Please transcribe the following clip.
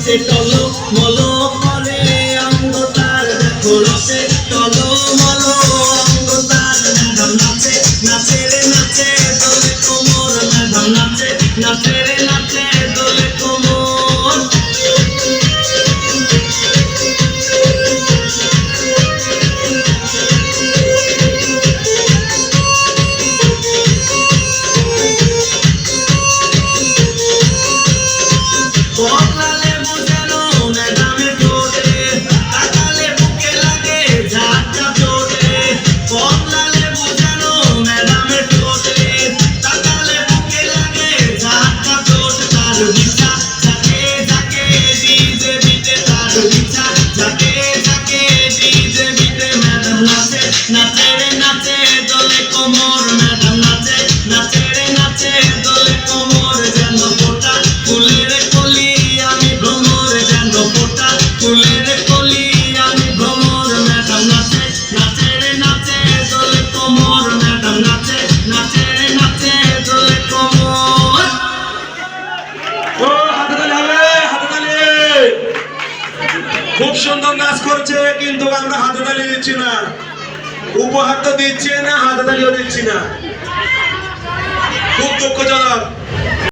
রসে টলো মলো করে অঙ্গ তার দেখো রসে টলো মলো অঙ্গ তার ম্যাডাম নাচে নাচে রে নাচে দোলে কোমর ম্যাডাম নাচে নাচে রে নাচে দোলে কোমর পকলালে বুঝানো ম্যাডামের ঠোঁটে তাকালে বুকে লাগে ঝাঁকা চোটে পকলালে বুঝানো ম্যাডামের ঠোঁটে তাকালে বুকে লাগে ঝাঁকা চোট তার বিছা ঝাঁকে ঝাঁকে ডিজে বিটে তার বিছা ঝাঁকে ঝাঁকে ডিজে বিটে ম্যাডাম নাচে নাচে রে নাচে দোলে কোমর ম্যাডাম নাচে নাচে রে নাচে দোলে কোমর যেন ফোটা ফুলের কলি আমি ভ্রমর যেন ফোটা ফুলের কলি আমি ভ্রমর ম্যাডাম নাচে নাচে রে নাচে দোলে কোমর ম্যাডাম নাচে নাচে রে নাচে দোলে কোমর ও হাততালি হবে হাততালি খুব সুন্দর নাচ করছে কিন্তু আমরা হাততালি দিচ্ছি না উপহার তো দিচ্ছি না হাততালিও দিচ্ছি না খুব দুঃখজনক